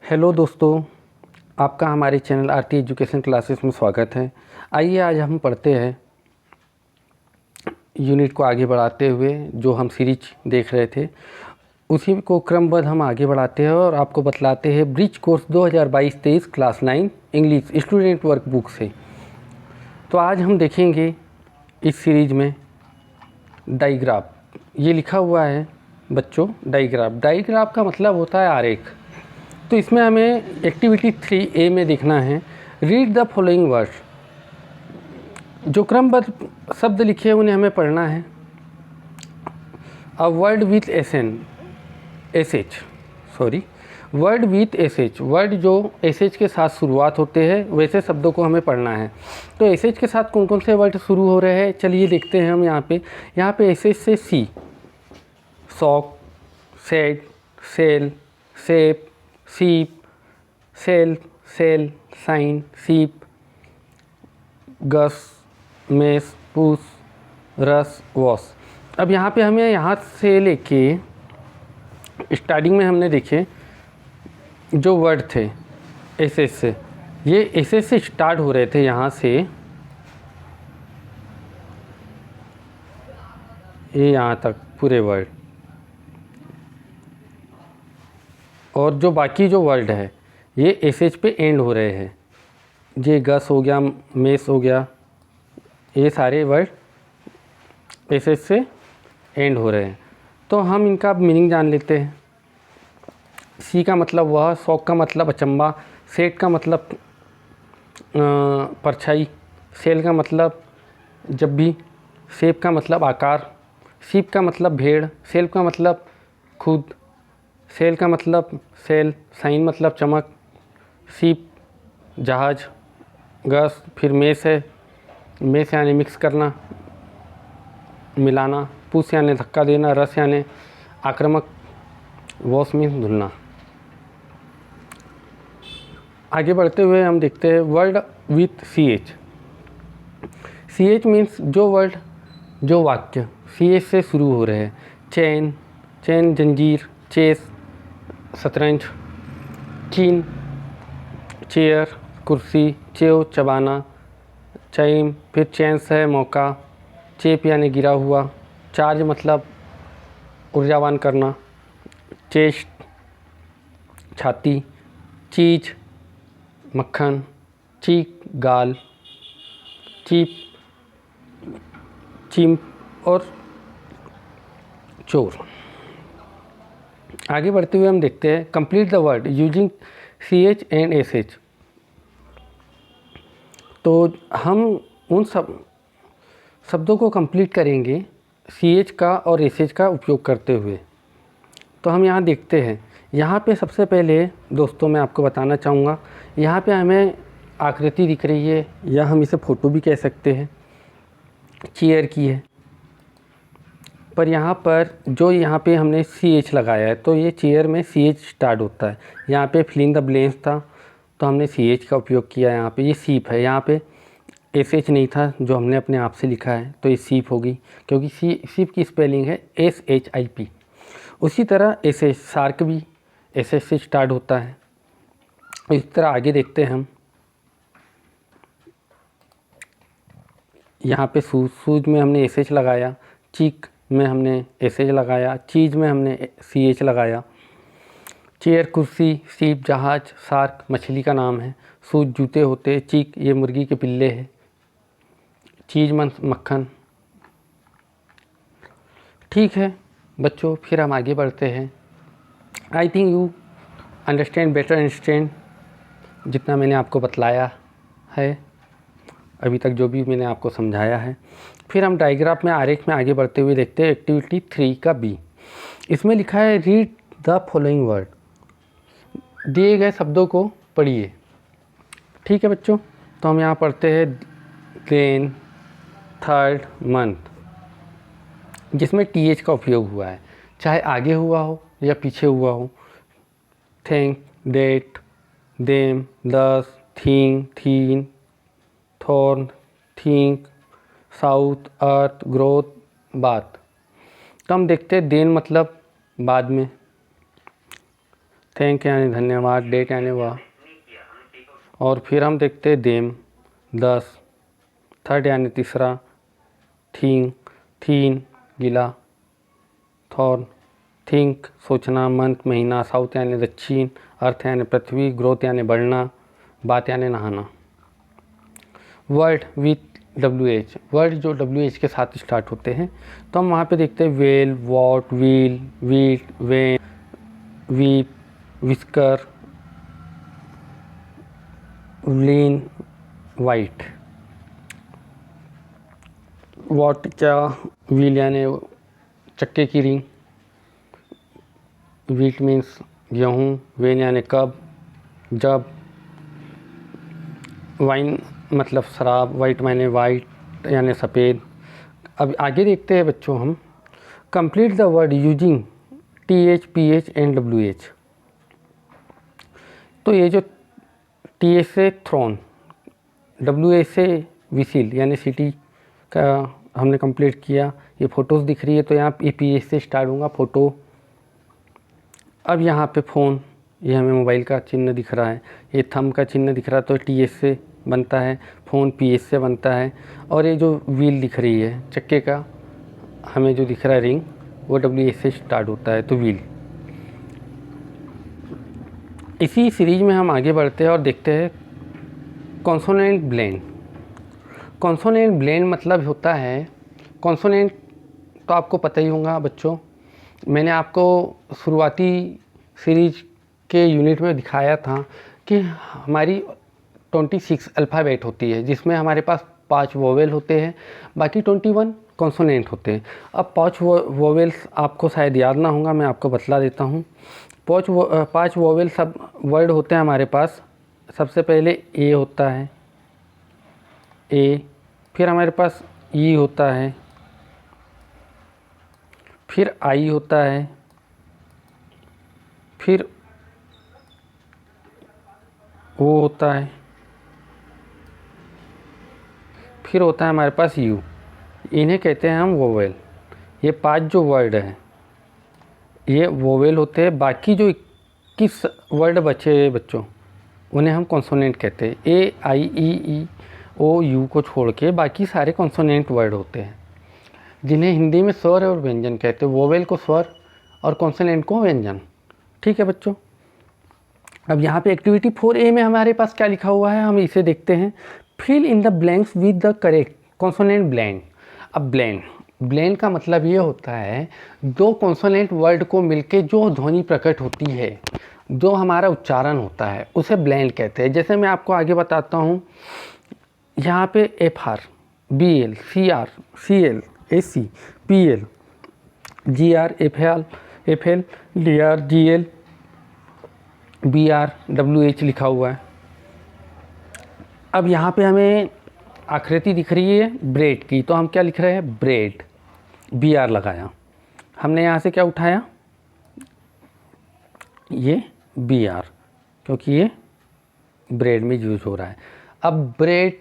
Hello दोस्तों, आपका हमारे चैनल आरटी एजुकेशन क्लासेस में स्वागत है। आइए आज हम पढ़ते हैं यूनिट को आगे बढ़ाते हुए जो हम सीरीज देख रहे थे उसी को क्रमबद्ध हम आगे बढ़ाते हैं और आपको बतलाते हैं bridge course 2022-23 class 9 English student workbook से। तो आज हम देखेंगे इस सीरीज में डाइग्राफ। ये लिखा हुआ है बच्चों डाइग्राफ का मतलब होता है आरेख। तो इसमें हमें एक्टिविटी 3A में देखना है रीड द फॉलोइंग वर्ड्स। जो क्रमबद्ध शब्द लिखे हैं उन्हें हमें पढ़ना है। A word with word with S word जो एस के साथ शुरुआत होते हैं वैसे शब्दों को हमें पढ़ना है। तो एस के साथ कौन कौन से वर्ड शुरू हो रहे हैं चलिए देखते हैं हम। यहाँ पे एस से सी, सॉक, सेट, सेल, सेप, सीप, सेल्फ, सेल, साइन, सीप, गस, मेस, पूस, रस, वॉस। अब यहाँ पे हमें यहाँ से लेके स्टार्टिंग में हमने देखे जो वर्ड थे एस से, ये एस से स्टार्ट हो रहे थे यहाँ से ये यहाँ तक पूरे वर्ड, और जो बाकी जो वर्ड है ये एस पे एंड हो रहे हैं। ये गस हो गया, मेस हो गया, ये सारे वर्ड एस से एंड हो रहे हैं। तो हम इनका मीनिंग जान लेते हैं। सी का मतलब वह, शौक का मतलब अचंबा, सेट का मतलब परछाई, सेल का मतलब जब भी, सेप का मतलब आकार, सीप का मतलब भेड़, सेल का मतलब खुद, सेल का मतलब सेल, साइन मतलब चमक, सीप जहाज, गस, फिर मेस है, मेस यानी मिक्स करना, मिलाना, पुश यानी धक्का देना, रस यानी आक्रामक, वॉश मीन्स धुलना। आगे बढ़ते हुए हम देखते हैं word with C H means जो वर्ड जो वाक्य सी से शुरू हो रहे हैं। चैन, चैन जंजीर, चेस शतरंज, चीन चेयर कुर्सी, चेव चबाना, चैम फिर चैंस है मौका, चेप यानी गिरा हुआ, चार्ज मतलब ऊर्जावान करना, चेस्ट छाती, चीज मक्खन, चीक गाल, चीप चिम्प और चोर। आगे बढ़ते हुए हम देखते हैं complete the word using C H and S H. तो हम उन शब्दों को कंप्लीट करेंगे सी एच का और एस एच का उपयोग करते हुए। तो हम यहाँ देखते हैं, यहाँ पे सबसे पहले दोस्तों मैं आपको बताना चाहूँगा, यहाँ पे हमें आकृति दिख रही है या हम इसे फ़ोटो भी कह सकते हैं, चेयर की है। पर यहाँ पर जो यहाँ पे हमने सी एच लगाया है तो ये चेयर में सी एच स्टार्ट होता है। यहाँ पे फिल इन द ब्लैंक्स था तो हमने सी एच का उपयोग किया। यहाँ पे ये सीप है, यहाँ पे एस एच नहीं था जो हमने अपने आप से लिखा है तो ये सीप होगी क्योंकि सीप की स्पेलिंग है SHIP। उसी तरह एस एच शार्क भी एस एच से स्टार्ट होता है। इस तरह आगे देखते हैं हम, यहाँ पे सूज में हमने एस एच लगाया, चीक में हमने एस एच लगाया, चीज़ में हमने सी एच लगाया, चेयर कुर्सी, सीप जहाज, शार्क मछली का नाम है, सूज जूते होते, चीक ये मुर्गी के पिल्ले हैं, चीज़ मक्खन। ठीक है बच्चों, फिर हम आगे बढ़ते हैं। आई थिंक यू अंडरस्टैंड जितना मैंने आपको बतलाया है अभी तक, जो भी मैंने आपको समझाया है। फिर हम डायग्राफ में आरेख में आगे बढ़ते हुए देखते हैं एक्टिविटी 3 का बी। इसमें लिखा है रीड द फॉलोइंग वर्ड। दिए गए शब्दों को पढ़िए। ठीक है बच्चों, तो हम यहाँ पढ़ते हैं देन, थर्ड, मंथ, जिसमें TH का उपयोग हुआ है, चाहे आगे हुआ हो या पीछे हुआ हो। थैंक, डेट, देम, दस, थिंग, थीन, थॉर्न, थिंक, साउथ, अर्थ, ग्रोथ, बात। तो हम देखते हैं देन मतलब बाद में, थैंक यानी धन्यवाद, डेट यानी वह, और फिर हम देखते हैं देम 10, थर्ड यानी तीसरा, थिंग थीन गिला, थॉर्न थिंक सोचना, मंथ महीना, साउथ यानी दक्षिण, अर्थ यानी पृथ्वी, ग्रोथ यानी बढ़ना, बात यानी नहाना। वर्ड विथ WH, वर्ड जो WH के साथ स्टार्ट होते हैं तो हम वहाँ पे देखते हैं well, what, wheel, wheat, when, weep, whisker, lean, white. What क्या, व्हील यानी चक्के की रिंग, वीट मीन्स गेहूँ, वेन यानी कब, जब, वाइन मतलब शराब, वाइट माने वाइट यानी सफ़ेद। अब आगे देखते हैं बच्चों हम, complete the word using TH, PH and WH। तो ये जो TH से थ्रोन, WH से विसिल यानी सिटी का हमने कंप्लीट किया। ये फ़ोटोज़ दिख रही है तो यहाँ पे PH से स्टार्ट होगा फ़ोटो। अब यहाँ पे फ़ोन, ये हमें मोबाइल का चिन्ह दिख रहा है, ये थंब का चिन्ह दिख रहा है तो TH से बनता है, फ़ोन PH से बनता है। और ये जो व्हील दिख रही है चक्के का हमें जो दिख रहा है रिंग, वो WH से स्टार्ट होता है तो व्हील। इसी सीरीज में हम आगे बढ़ते हैं और देखते हैं कॉन्सोनेंट ब्लेंड। कॉन्सोनेंट ब्लेंड मतलब होता है, कॉन्सोनेंट तो आपको पता ही होगा बच्चों, मैंने आपको शुरुआती सीरीज के यूनिट में दिखाया था कि हमारी 26 अल्फ़ाबेट होती है जिसमें हमारे पास 5 वोवेल होते हैं, बाकी 21 कॉन्सोनेंट होते हैं। अब 5 वोवेल्स आपको शायद याद ना होगा, मैं आपको बतला देता हूँ। 5 वोवेल सब वर्ड होते हैं हमारे पास। सबसे पहले ए होता है, ए, फिर हमारे पास ई होता है, फिर आई होता है, फिर ओ होता है, फिर होता है हमारे पास यू। इन्हें कहते हैं हम वोवेल। ये 5 जो वर्ड हैं ये वोवेल होते हैं। बाकी जो 21 वर्ड बचे बच्चों उन्हें हम कॉन्सोनेंट कहते हैं। ए, आई, ई, ई, ओ, यू को छोड़ के बाकी सारे कॉन्सोनेंट वर्ड होते हैं जिन्हें हिंदी में स्वर और व्यंजन कहते हैं। वोवेल को स्वर और कॉन्सोनेंट को व्यंजन। ठीक है बच्चों। अब यहाँ पे एक्टिविटी 4A में हमारे पास क्या लिखा हुआ है, हम इसे देखते हैं। Fill in the blanks with the correct consonant blend. अब ब्लेंड का मतलब ये होता है दो कॉन्सोनेंट वर्ड को मिलके जो ध्वनि प्रकट होती है, जो हमारा उच्चारण होता है, उसे ब्लेंड कहते हैं। जैसे मैं आपको आगे बताता हूँ, यहाँ पे FR, BL, CR, CL, AC, PL, GR, FL, DR, GL, BR, WH लिखा हुआ है। अब यहाँ पे हमें आकृति दिख रही है ब्रेड की, तो हम क्या लिख रहे हैं, ब्रेड, BR लगाया। हमने यहाँ से क्या उठाया, ये BR, क्योंकि ये ब्रेड में यूज हो रहा है। अब ब्रेड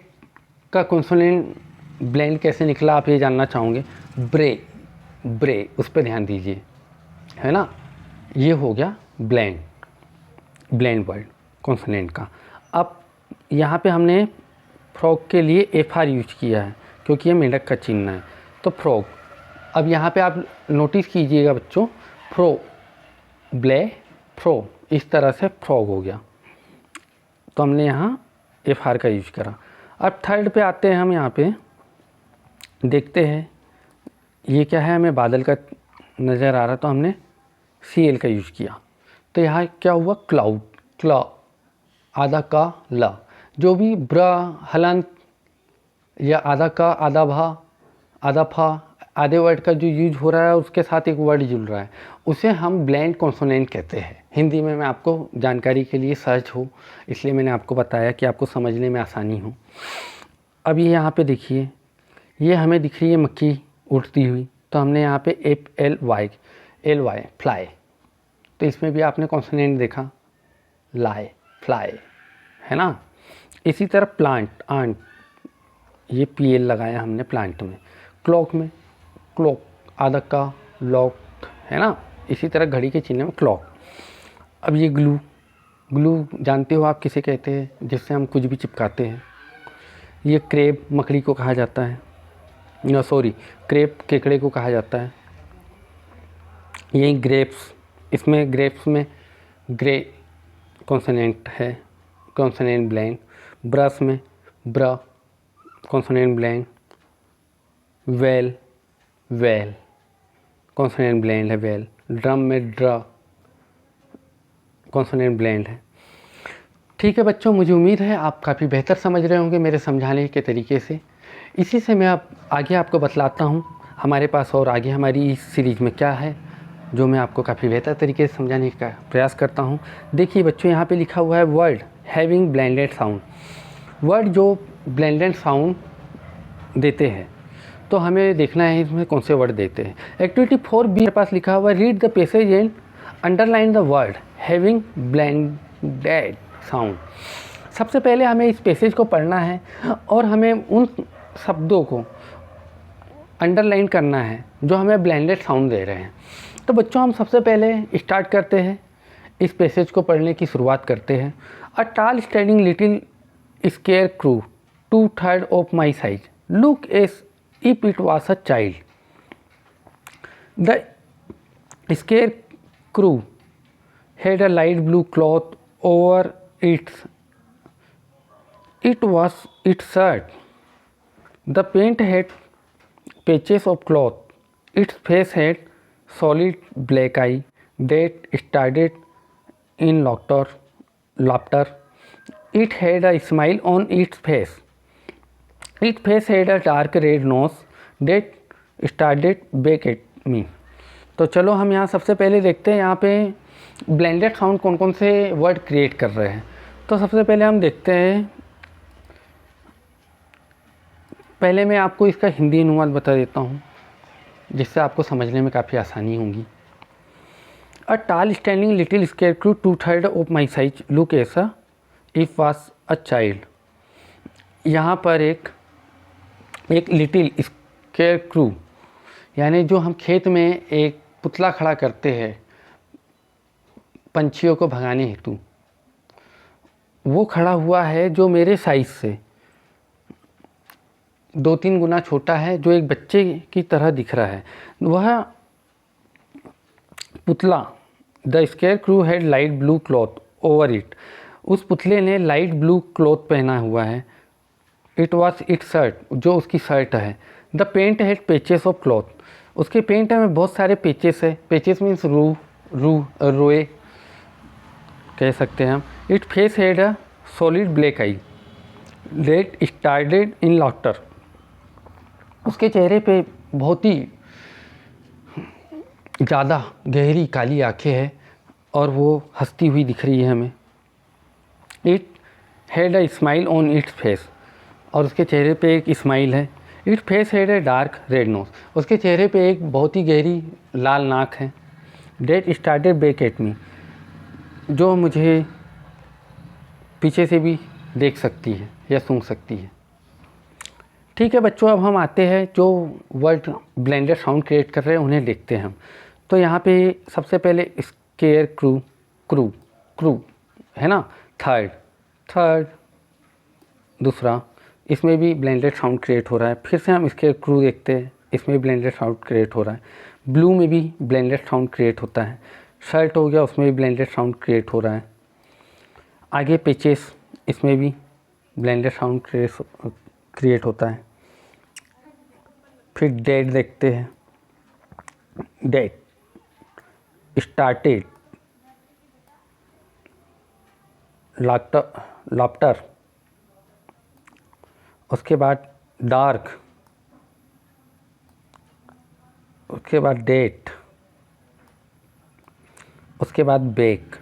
का कॉन्सोनेंट ब्लेंड कैसे निकला आप ये जानना चाहोगे। ब्रे उस पर ध्यान दीजिए, है ना। ये हो गया ब्लेंड वर्ड कॉन्सोनेंट का। अब यहाँ पे हमने फ्रॉग के लिए FR यूज किया है क्योंकि ये मेंढक का चिन्ह है, तो फ्रॉग। अब यहाँ पे आप नोटिस कीजिएगा बच्चों, फ्रो, इस तरह से फ्रॉग हो गया, तो हमने यहाँ FR का यूज करा। अब थर्ड पे आते हैं हम, यहाँ पे देखते हैं ये क्या है, हमें बादल का नज़र आ रहा, तो हमने CL का यूज किया। तो यहाँ क्या हुआ, क्लाउड, आधा का ला, जो भी ब्र हलंत या आधा का, आधा भा, आधा फा, आधे वर्ड का जो यूज हो रहा है उसके साथ एक वर्ड जुड़ रहा है, उसे हम ब्लेंड कॉन्सोनेंट कहते हैं हिंदी में। मैं आपको जानकारी के लिए सर्च हो इसलिए मैंने आपको बताया कि आपको समझने में आसानी हो। अब ये यहाँ पे देखिए, ये हमें दिख रही है मक्खी उड़ती हुई, तो हमने यहाँ पे FLY फ्लाई, तो इसमें भी आपने कॉन्सोनेंट देखा, फ्लाई, है ना। इसी तरह प्लांट, आंट, ये PL लगाया हमने प्लांट में। क्लॉक, आधा का लॉक, है ना। इसी तरह घड़ी के चिन्ह में क्लॉक। अब ये ग्लू, ग्लू जानते हो आप किसे कहते हैं, जिससे हम कुछ भी चिपकाते हैं। ये क्रेब मकड़ी को कहा जाता है, नो सॉरी, क्रेब केकड़े को कहा जाता है। यही ग्रेप्स, इसमें ग्रेप्स में ग्रे कॉन्सोनेंट है, कॉन्सोनेंट ब्लेंड। ब्रश में br consonant blend. Well, well consonant blend है वेल। ड्रम में ड्र कॉन्सोनेंट ब्लेंड है। ठीक है बच्चों, मुझे उम्मीद है आप काफ़ी बेहतर समझ रहे होंगे मेरे समझाने के तरीके से। इसी से मैं आगे आपको बतलाता हूँ हमारे पास और आगे हमारी इस सीरीज़ में क्या है, जो मैं आपको काफ़ी बेहतर तरीके से समझाने का प्रयास करता हूँ। देखिए बच्चों, यहाँ पे लिखा हुआ है word having blended sound. Word जो ब्लेंडेड साउंड देते हैं, तो हमें देखना है इसमें कौन से वर्ड देते हैं। एक्टिविटी 4B मेरे पास लिखा हुआ है read the passage and underline the word having blended sound. सबसे पहले हमें इस पैसेज को पढ़ना है और हमें उन शब्दों को अंडरलाइन करना है जो हमें ब्लेंडेड साउंड दे रहे हैं। तो बच्चों, हम सबसे पहले स्टार्ट करते हैं, इस पैसेज को पढ़ने की शुरुआत करते हैं। A tall standing little scare crew 2/3 of my size look S if it was a child. The square crew had a light blue cloth over it was its shirt. The paint had patches of cloth. Its face had solid black eye that started in laughter. It had a smile on its face. Its face had a dark red nose that started back at me. तो चलो हम यहाँ सबसे पहले देखते हैं यहाँ पे ब्लेंडेड साउंड कौन कौन से वर्ड क्रिएट कर रहे हैं। तो सबसे पहले हम देखते हैं, पहले मैं आपको इसका हिंदी अनुवाद बता देता हूँ जिससे आपको समझने में काफ़ी आसानी होगी। A tall standing little scare crew 2/3 of my size look ऐसा इफ वाज अ चाइल्ड। यहाँ पर एक लिटिल स्केयर क्रू, यानी जो हम खेत में एक पुतला खड़ा करते हैं पंछियों को भगाने हेतु, वो खड़ा हुआ है जो मेरे साइज़ से 2-3 गुना छोटा है, जो एक बच्चे की तरह दिख रहा है। वह पुतला, the square crew head light blue cloth over it, उस पुतले ने लाइट ब्लू क्लॉथ पहना हुआ है। इट वॉज इट शर्ट, जो उसकी शर्ट है। The pant had patches of cloth, उसके पेंट में बहुत सारे पेचेस है। पेचेस मीन्स रोए कह सकते हैं हम। It face had a solid black I that started in laughter, उसके चेहरे पे बहुत ही ज़्यादा गहरी काली आंखें हैं और वो हंसती हुई दिख रही है हमें। It had a smile on its face, और उसके चेहरे पे एक स्माइल है। It face had a dark red knows, उसके चेहरे पे एक बहुत ही गहरी लाल नाक है। That started back at me, जो मुझे पीछे से भी देख सकती है या सूंघ सकती है। ठीक है बच्चों, अब हम आते हैं जो वर्ड ब्लेंडेड साउंड क्रिएट कर रहे हैं उन्हें देखते हैं हम। तो यहाँ पे सबसे पहले स्केयर क्रू है ना, थर्ड दूसरा, इसमें भी ब्लेंडेड साउंड क्रिएट हो रहा है। फिर से हम स्केयर क्रू देखते हैं, इसमें भी ब्लेंडेड साउंड क्रिएट हो रहा है। ब्लू में भी ब्लेंडेड साउंड क्रिएट होता है। शर्ट हो गया, उसमें भी ब्लेंडेड साउंड क्रिएट हो रहा है। आगे पेचेस, इसमें भी ब्लेंडेड साउंड क्रिएट होता है। फिर डेट देखते हैं, डेट स्टार्टेड लाफ्टर, उसके बाद डार्क, उसके बाद डेट, उसके बाद बेक।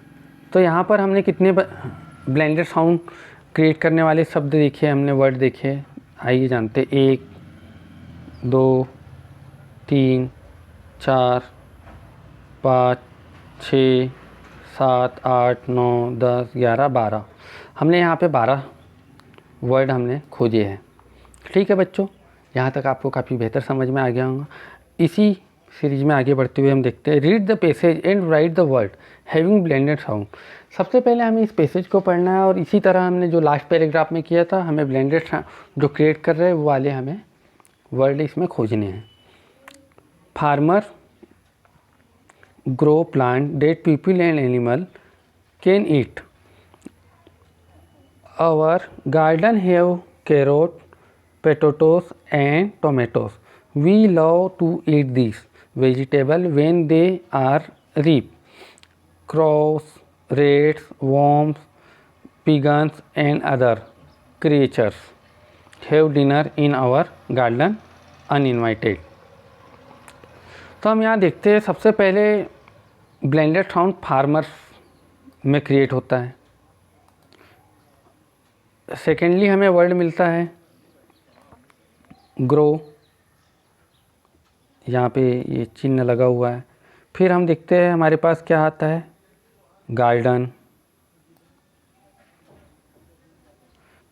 तो यहाँ पर हमने कितने ब्लेंडेड साउंड क्रिएट करने वाले शब्द देखे, हमने वर्ड देखे। आइए जानते, 1 2 3 4 5 6 7 8 9 10 11 12, हमने यहाँ पे 12 वर्ड हमने खोजे हैं। ठीक है बच्चों, यहाँ तक आपको काफ़ी बेहतर समझ में आ गया होगा। इसी सीरीज में आगे बढ़ते हुए हम देखते हैं read the passage and right the word having blended sound. सबसे पहले हमें इस पैसेज को पढ़ना है और इसी तरह हमने जो लास्ट पैराग्राफ में किया था, हमें ब्लेंडेड जो क्रिएट कर रहे हैं वो वाले हमें वर्ड इसमें खोजने हैं। Farmer grow plant that people and animal can eat. Our garden have carrot, potatoes and tomatoes. We love to eat these vegetables when they are ripe. Crows, rats, worms, pigeons and other creatures have dinner in our garden uninvited. तो हम यहाँ देखते हैं सबसे पहले blended sound farmers में create होता है। सेकेंडली हमें वर्ड मिलता है ग्रो, यहाँ पे ये चिन्ह लगा हुआ है। फिर हम देखते हैं हमारे पास क्या आता है, गार्डन।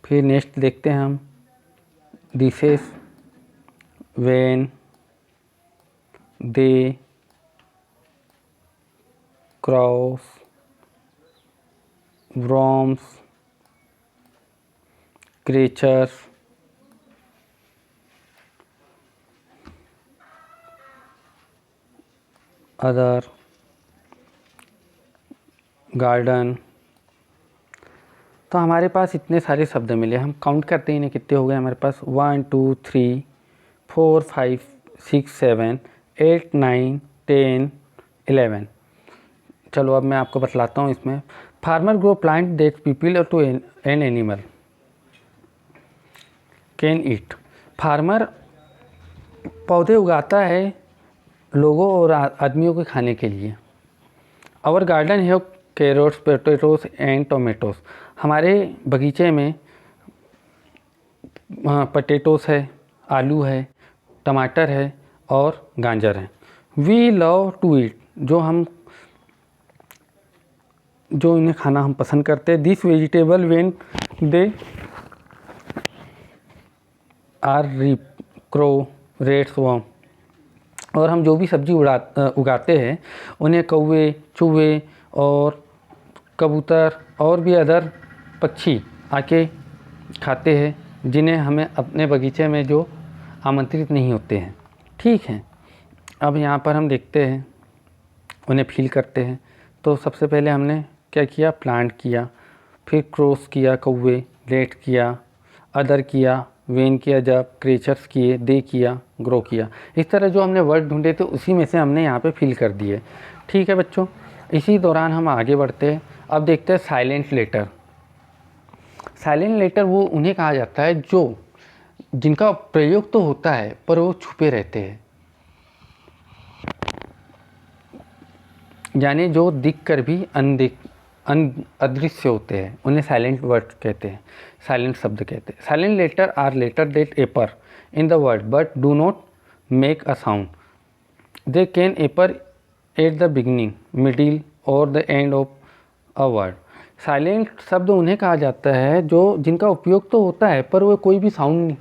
फिर नेक्स्ट देखते हैं हम this is, when, they, cross, worms, creatures, other, garden. तो हमारे पास इतने सारे शब्द मिले। हम काउंट करते हैं इन्हें, कितने हो गए हमारे पास, 1 2 3 4 5 6 7 8 9 10 11। चलो अब मैं आपको बतलाता हूँ इसमें। Farmer grow plant that people to an animal can eat. Farmer पौधे उगाता है लोगों और आदमियों के खाने के लिए। Our garden have carrots, potatoes and tomatoes. हमारे बगीचे में पोटैटोस है, आलू है, टमाटर है और गाजर है। वी लव टू ईट, जो इन्हें खाना हम पसंद करते हैं। This vegetable when they are ripe, crow, rats, worm. और हम जो भी सब्जी उगाते हैं उन्हें कौवे, चूहे और कबूतर और भी अदर पक्षी आके खाते हैं, जिन्हें हमें अपने बगीचे में जो आमंत्रित नहीं होते हैं। ठीक है, अब यहाँ पर हम देखते हैं, उन्हें फील करते हैं। तो सबसे पहले हमने क्या किया, प्लांट किया, फिर क्रॉस किया, कौवे, रेट किया, अदर किया, वेन किया, जब, क्रीचर्स किए, दे किया, ग्रो किया। इस तरह जो हमने वर्ड ढूंढे थे उसी में से हमने यहाँ पे फिल कर दिए। ठीक है बच्चों, इसी दौरान हम आगे बढ़ते हैं। अब देखते हैं साइलेंट लेटर। साइलेंट लेटर वो उन्हें कहा जाता है जिनका प्रयोग तो होता है पर वो छुपे रहते हैं, यानी जो दिख कर भी अदृश्य होते हैं, उन्हें साइलेंट वर्ड कहते हैं, साइलेंट शब्द कहते हैं। Silent letter are letter that appear in the word but do not make a sound. They can appear at the beginning, middle और the end of a word. Silent शब्द उन्हें कहा जाता है जिनका उपयोग तो होता है पर वो कोई भी साउंड नहीं,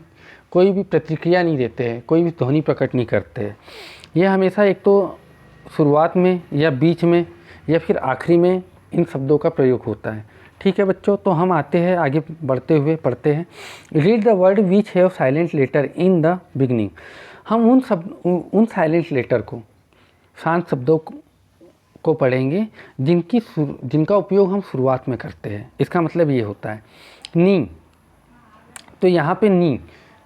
कोई भी प्रतिक्रिया नहीं देते हैं, कोई भी ध्वनि प्रकट नहीं करते हैं। यह हमेशा एक तो शुरुआत में या बीच में या फिर आखिरी में इन शब्दों का प्रयोग होता है। ठीक है बच्चों, तो हम आते हैं आगे बढ़ते हुए पढ़ते हैं। Read the word which have silent letter in the beginning. हम उन साइलेंट लेटर को, शांत शब्दों को पढ़ेंगे जिनका उपयोग हम शुरुआत में करते हैं। इसका मतलब ये होता है नी, तो यहाँ पे नी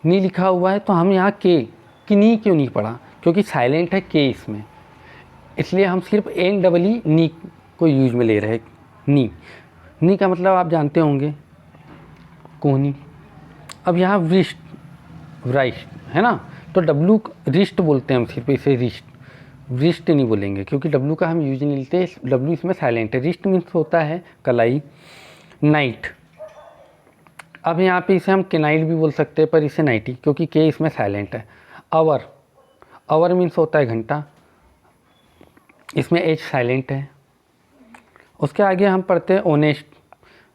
लिखा हुआ है, तो हम यहाँ के कि नी क्यों नहीं पढ़ा, क्योंकि साइलेंट है के इसमें, इसलिए हम सिर्फ एन डबल ई नी को यूज में ले रहे हैं। नी का मतलब आप जानते होंगे, कोहनी। अब यहाँ राइस्ट है ना, तो डब्लू रिस्ट बोलते हैं हम, सिर्फ इसे रिस्ट नहीं बोलेंगे क्योंकि डब्लू का हम यूज नहीं लेते, डब्लू इसमें साइलेंट है। रिस्ट मीन्स होता है कलाई। नाइट, अब यहाँ पे इसे हम केनाइट भी बोल सकते हैं पर इसे नाइटी, क्योंकि के इसमें साइलेंट है। आवर मीन्स होता है घंटा, इसमें एच साइलेंट है। उसके आगे हम पढ़ते हैं ओनेस्ट,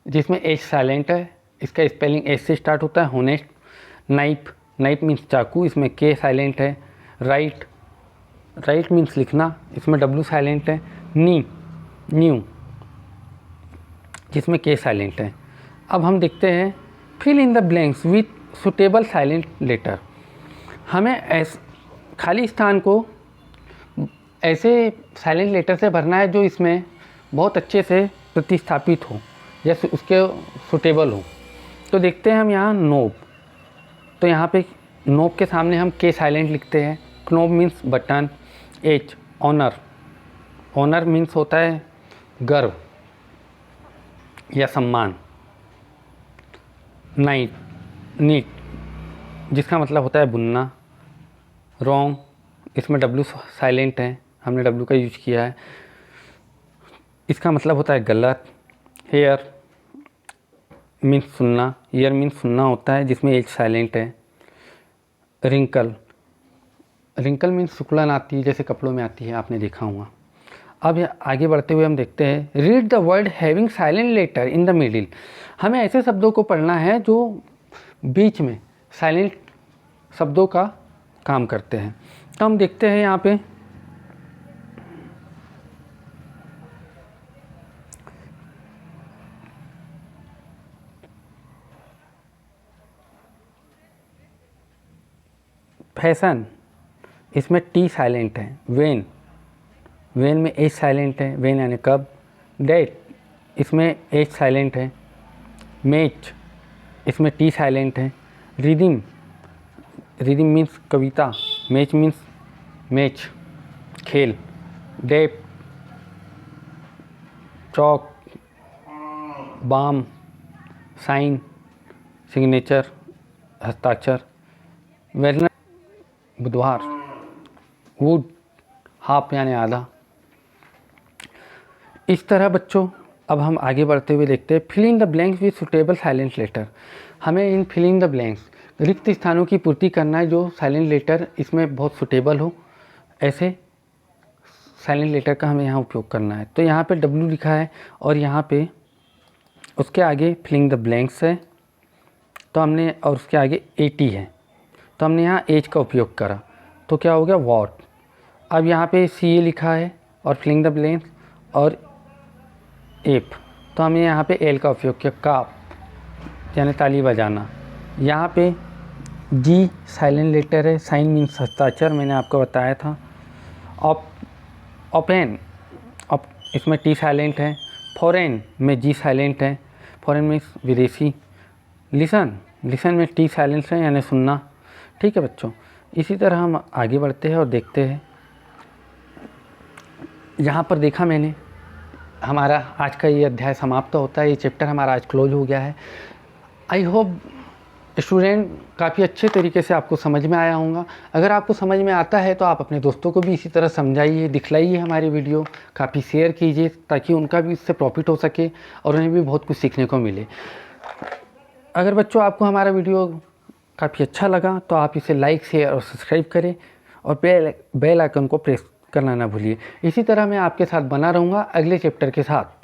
जिसमें एच साइलेंट है, इसका स्पेलिंग एच से स्टार्ट होता है, होनेस्ट। नाइफ मीन्स चाकू, इसमें के साइलेंट है। राइट राइट मीन्स लिखना, इसमें W साइलेंट है। नी, न्यू, जिसमें K साइलेंट है। अब हम देखते हैं fill in the blanks with suitable silent letter. हमें खाली स्थान को ऐसे साइलेंट लेटर से भरना है जो इसमें बहुत अच्छे से प्रतिस्थापित हो, जैसे उसके सुटेबल हो। तो देखते हैं हम यहाँ नोब, तो यहाँ पे नोब के सामने हम K साइलेंट लिखते हैं। Knob means button. H honour, honour means होता है गर्व या सम्मान। नाइट, नीट, जिसका मतलब होता है बुनना। रॉन्ग, इसमें W साइलेंट है, हमने W का यूज किया है, इसका मतलब होता है गलत। हेयर मीन्स सुनना, ईयर मीन्स सुनना होता है, जिसमें H साइलेंट है। रिंकल, रिंकल मीन्स सिकुड़न आती है, जैसे कपड़ों में आती है, आपने देखा होगा। अब आगे बढ़ते हुए हम देखते हैं read the word having silent letter in the middle. हमें ऐसे शब्दों को पढ़ना है जो बीच में साइलेंट शब्दों का काम करते हैं। तो हम देखते हैं यहाँ पे फैशन, इसमें T साइलेंट है। वेन, वेन में H साइलेंट है, वेन यानी कब। डेट, इसमें H साइलेंट है। मैच, इसमें T साइलेंट है। रिदिम, रिदिम मीन्स कविता। मैच मीन्स मैच, खेल। डेप, चौक, बाम, साइन, सिग्नेचर, हस्ताक्षर। वेडनेसडे, बुधवार। वुड, हाफ यानी आधा। इस तरह बच्चों अब हम आगे बढ़ते हुए देखते हैं fill in the blanks with suitable silent letter. हमें इन फिल इन द ब्लैंक्स रिक्त स्थानों की पूर्ति करना है जो साइलेंट लेटर इसमें बहुत सुटेबल हो, ऐसे साइलेंट लेटर का हमें यहाँ उपयोग करना है। तो यहाँ पे W लिखा है और यहाँ पे उसके आगे फिलिंग द ब्लैंक्स है, तो हमने, और उसके आगे AT है, तो हमने यहाँ H का उपयोग करा, तो क्या हो गया वॉट। अब यहाँ पे CA लिखा है और फिलिंग द ब्लैंक्स और एप, तो हमने यहाँ पे L का उपयोग किया, काप यानी ताली बजाना। यहाँ पे G साइलेंट लेटर है, साइन मीन्स हस्ताक्षर, मैंने आपको बताया था। ओपन, इसमें T साइलेंट है। फॉरेन में G साइलेंट है, फॉरेन मीन्स विदेशी। लिसन, लिसन में T साइलेंट है यानी सुनना। ठीक है बच्चों, इसी तरह हम आगे बढ़ते हैं और देखते हैं। यहाँ पर देखा मैंने हमारा आज का ये अध्याय समाप्त होता है, ये चैप्टर हमारा आज क्लोज हो गया है। आई होप स्टूडेंट काफ़ी अच्छे तरीके से आपको समझ में आया होगा। अगर आपको समझ में आता है तो आप अपने दोस्तों को भी इसी तरह समझाइए, दिखलाइए हमारी वीडियो, काफ़ी शेयर कीजिए ताकि उनका भी इससे प्रॉफिट हो सके और उन्हें भी बहुत कुछ सीखने को मिले। अगर बच्चों आपको हमारा वीडियो काफ़ी अच्छा लगा तो आप इसे लाइक, शेयर और सब्सक्राइब करें और बेल आइकन को प्रेस करना ना भूलिए। इसी तरह मैं आपके साथ बना रहूँगा अगले चैप्टर के साथ।